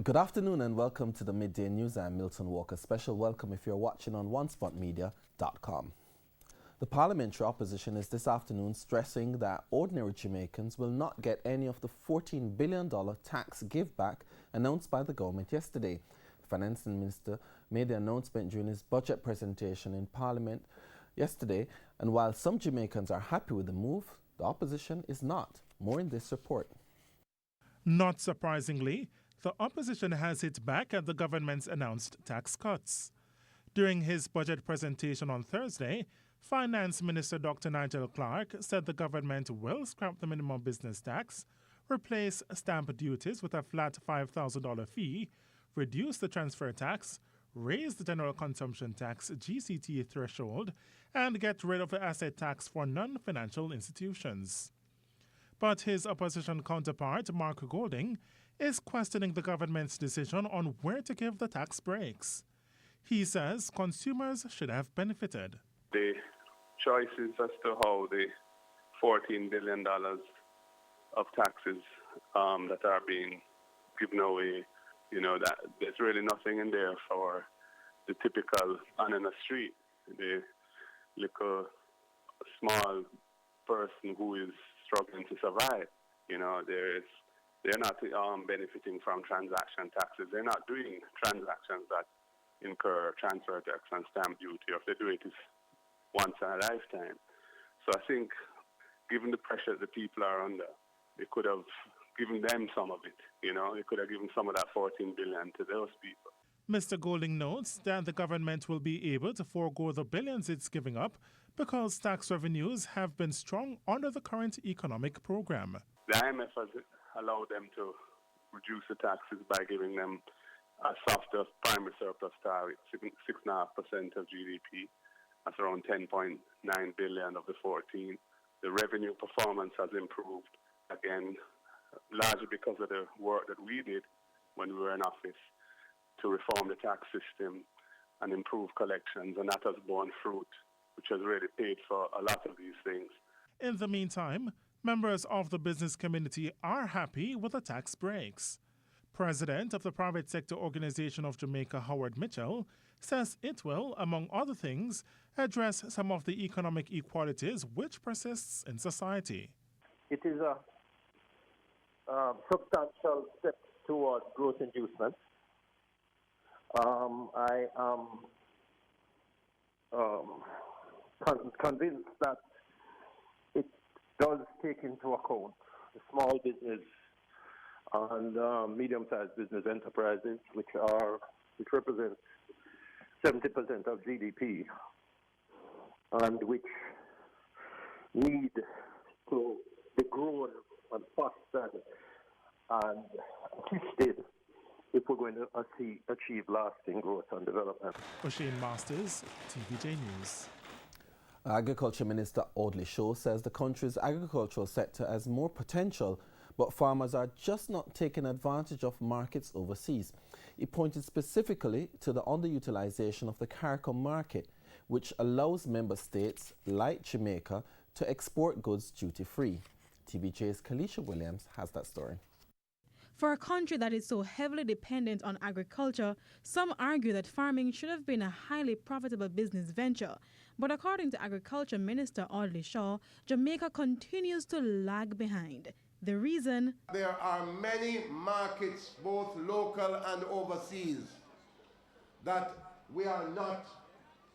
Good afternoon and welcome to the Midday News. I'm Milton Walker. Special welcome if you're watching on onespotmedia.com. The parliamentary opposition is this afternoon stressing that ordinary Jamaicans will not get any of the $14 billion tax giveback announced by the government yesterday. The Finance Minister made the announcement during his budget presentation in Parliament yesterday, and while some Jamaicans are happy with the move, the opposition is not. More in this report. Not surprisingly, the opposition has hit back at the government's announced tax cuts. During his budget presentation on Thursday, Finance Minister Dr. Nigel Clark said the government will scrap the minimum business tax, replace stamp duties with a flat $5,000 fee, reduce the transfer tax, raise the general consumption tax GCT threshold, and get rid of the asset tax for non-financial institutions. But his opposition counterpart, Mark Golding, is questioning the government's decision on where to give the tax breaks. He says consumers should have benefited. The choices as to how the $14 billion of taxes that are being given away, that there's really nothing in there for the typical man in the street, the little small person who is struggling to survive. They're not benefiting from transaction taxes. They're not doing transactions that incur transfer tax and stamp duty. Or if they do it, it's once in a lifetime. So I think, given the pressure the people are under, they could have given them some of it. They could have given some of that $14 billion to those people. Mr. Golding notes that the government will be able to forego the billions it's giving up because tax revenues have been strong under the current economic program. The IMF has allowed them to reduce the taxes by giving them a softer primary surplus target, 6.5% of GDP. That's around 10.9 billion of the 14. The revenue performance has improved, again, largely because of the work that we did when we were in office to reform the tax system and improve collections, and that has borne fruit, which has really paid for a lot of these things. In the meantime, members of the business community are happy with the tax breaks. President of the private sector organization of Jamaica, Howard Mitchell, says it will, among other things, address some of the economic inequalities which persists in society. It is a substantial step towards growth inducement. I am convinced that it does take into account the small business and medium-sized business enterprises, which represent 70% of GDP, and which need to be grown and fostered and assisted if we're going to achieve lasting growth and development. OSHANE Masters, TVJ News. Agriculture Minister Audley Shaw says the country's agricultural sector has more potential, but farmers are just not taking advantage of markets overseas. He pointed specifically to the underutilization of the CARICOM market, which allows member states like Jamaica to export goods duty-free. TVJ's KENISHA Williams has that story. For a country that is so heavily dependent on agriculture, some argue that farming should have been a highly profitable business venture. But according to Agriculture Minister Audley Shaw, Jamaica continues to lag behind. The reason? There are many markets, both local and overseas, that we are not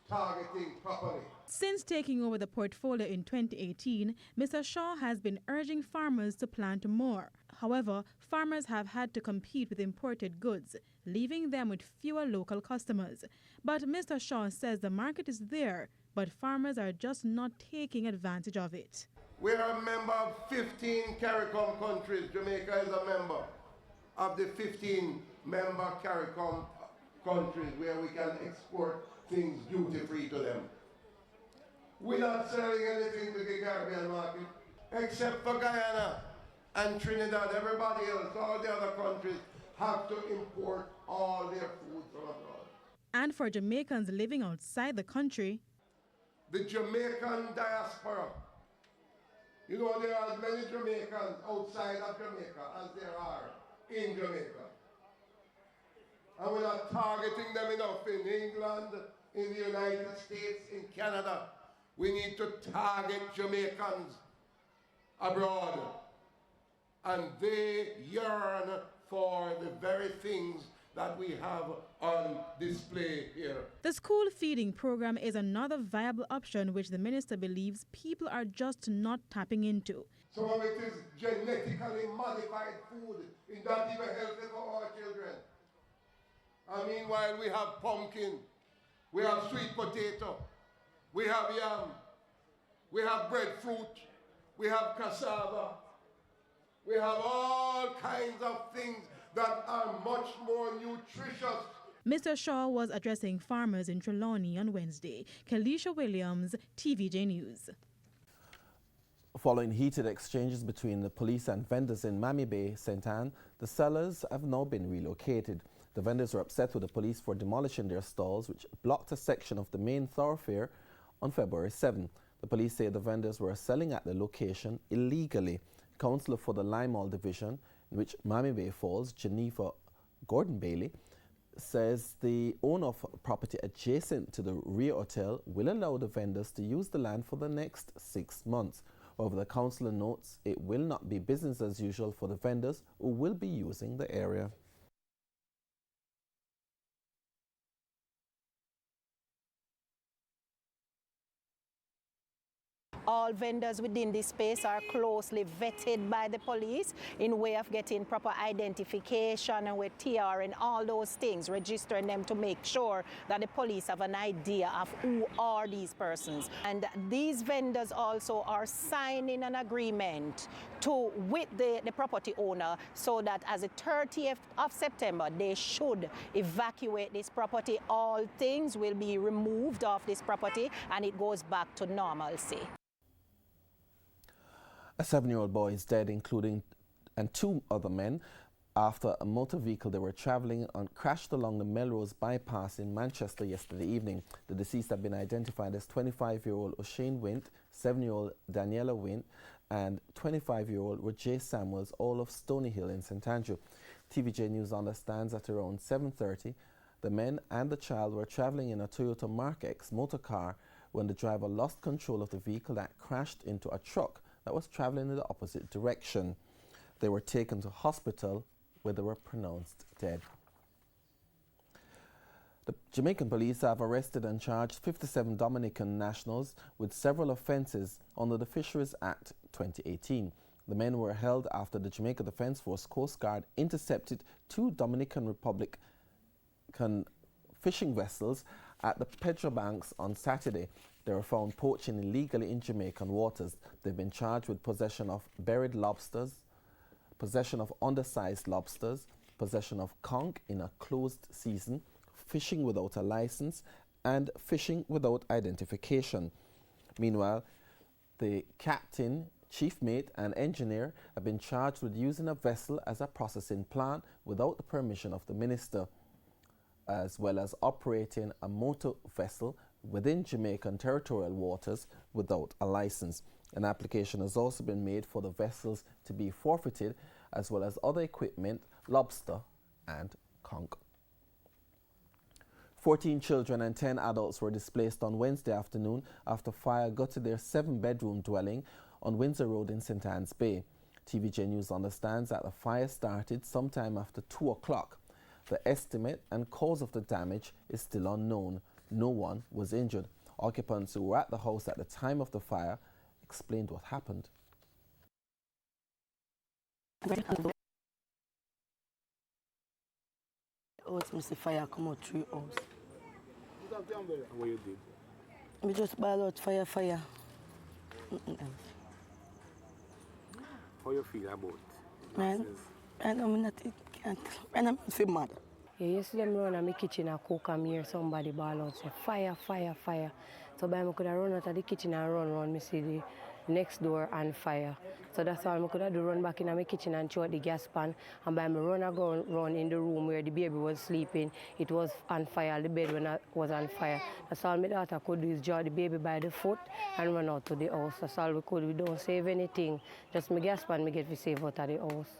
targeting properly. Since taking over the portfolio in 2018, Mr. Shaw has been urging farmers to plant more. However, farmers have had to compete with imported goods, leaving them with fewer local customers. But Mr. Shaw says the market is there, but farmers are just not taking advantage of it. We are a member of 15 CARICOM countries. Jamaica is a member of the 15 member CARICOM countries where we can export things duty-free to them. We're not selling anything to the Caribbean market, except for Guyana and Trinidad. Everybody else, all the other countries, have to import all their food from abroad. And for Jamaicans living outside the country, the Jamaican diaspora. There are as many Jamaicans outside of Jamaica as there are in Jamaica. And we're not targeting them enough in England, in the United States, in Canada. We need to target Jamaicans abroad. And they yearn for the very things that we have on display here. The school feeding program is another viable option which the minister believes people are just not tapping into. Some of it is genetically modified food. It's not even healthy for our children. And meanwhile, we have pumpkin, we have sweet potato, we have yam, we have breadfruit, we have cassava, we have all kinds of things that are much more nutritious. Mr. Shaw was addressing farmers in Trelawney on Wednesday. KENISHA Williams, TVJ News. Following heated exchanges between the police and vendors in MIDDAY, St. Anne, the sellers have now been relocated. The vendors were upset with the police for demolishing their stalls, which blocked a section of the main thoroughfare on February 7. The police say the vendors were selling at the location illegally. Councillor for the Limehall Division, in which MIDDAY falls, GENEVOR Gordon Bailey, says the owner of property adjacent to the rear hotel will allow the vendors to use the land for the next 6 months. However, the councillor notes it will not be business as usual for the vendors who will be using the area. All vendors within this space are closely vetted by the police in way of getting proper identification and with TR and all those things, registering them to make sure that the police have an idea of who are these persons. And these vendors also are signing an agreement with the property owner so that as the 30th of September, they should evacuate this property. All things will be removed off this property and it goes back to normalcy. A 7-year-old boy is dead, including and 2 other men, after a motor vehicle they were traveling on crashed along the Melrose bypass in Manchester yesterday evening. The deceased have been identified as 25-year-old OSHANE Wint, 7-year-old Daniela Wint, and 25-year-old Roger Samuels, all of Stony Hill in St. Andrew. TVJ News understands that around 7:30, the men and the child were traveling in a Toyota Mark X motor car when the driver lost control of the vehicle that crashed into a truck that was traveling in the opposite direction. They were taken to hospital where they were pronounced dead. The Jamaican police have arrested and charged 57 Dominican nationals with several offences under the Fisheries Act 2018. The men were held after the Jamaica Defence Force Coast Guard intercepted 2 Dominican Republic fishing vessels at the Pedro Banks on Saturday. They were found poaching illegally in Jamaican waters. They've been charged with possession of buried lobsters, possession of undersized lobsters, possession of conch in a closed season, fishing without a license, and fishing without identification. Meanwhile, the captain, chief mate, and engineer have been charged with using a vessel as a processing plant without the permission of the minister, as well as operating a motor vessel within Jamaican territorial waters without a license. An application has also been made for the vessels to be forfeited, as well as other equipment, lobster and conch. 14 children and 10 adults were displaced on Wednesday afternoon after fire gutted their 7-bedroom dwelling on Windsor Road in St. Anne's Bay. TVJ News understands that the fire started sometime after 2 o'clock. The estimate and cause of the damage is still unknown. No one was injured. Occupants who were at the house at the time of the fire explained what happened. Mr. Fire come out through house. What you did? We just ball out fire. How you feel about Man, I'm not feel mad. Yeah, yesterday I run in my kitchen and cook and hear somebody ball out say fire. So I could run out of the kitchen and run, me see the next door on fire. So that's all I could do, run back in my kitchen and throw out the gas pan. And by me run in the room where the baby was sleeping, it was on fire, the bed was on fire. That's all my daughter could do is draw the baby by the foot and run out to the house. That's all we could do. We don't save anything. Just my gas pan, me get to save out of the house.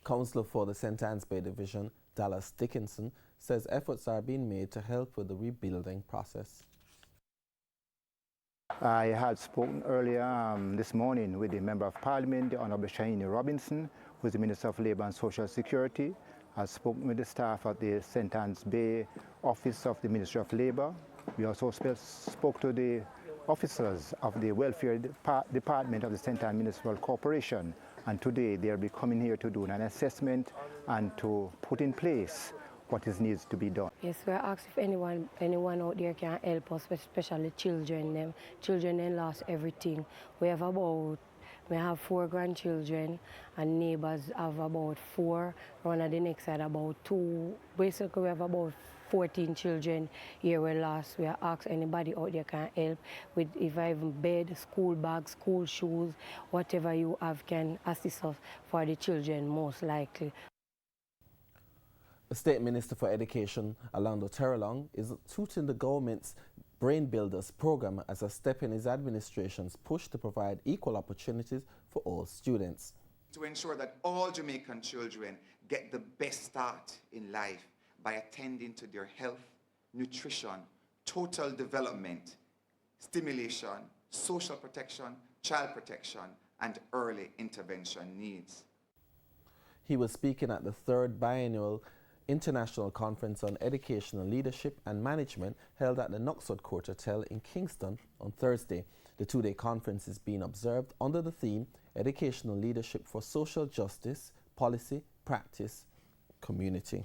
Councillor for the St. Anne's Bay Division, Dallas Dickinson, says efforts are being made to help with the rebuilding process. I had spoken earlier this morning with the Member of Parliament, the Honourable Shahini Robinson, who is the Minister of Labour and Social Security. I spoke with the staff at the St. Anne's Bay office of the Ministry of Labour. We also spoke to the officers of the Welfare Department of the St. Anne Municipal Corporation, and today they'll be coming here to do an assessment and to put in place what needs to be done. Yes, we're asked if anyone out there can help us, especially children. Children then lost everything. We have 4 grandchildren, and neighbors have about 4. One of the next side about 2. Basically, we have about 14 children here we lost. We are asked anybody out there can help with if I have bed, school bags, school shoes, whatever you have can assist us for the children most likely. The State Minister for Education, Alando Terrelong, is touting the government's Brain Builders program as a step in his administration's push to provide equal opportunities for all students. To ensure that all Jamaican children get the best start in life by attending to their health, nutrition, total development, stimulation, social protection, child protection, and early intervention needs. He was speaking at the 3rd biennial International Conference on Educational Leadership and Management held at the Knoxwood Court Hotel in Kingston on Thursday. The 2-day conference is being observed under the theme Educational Leadership for Social Justice, Policy, Practice, Community.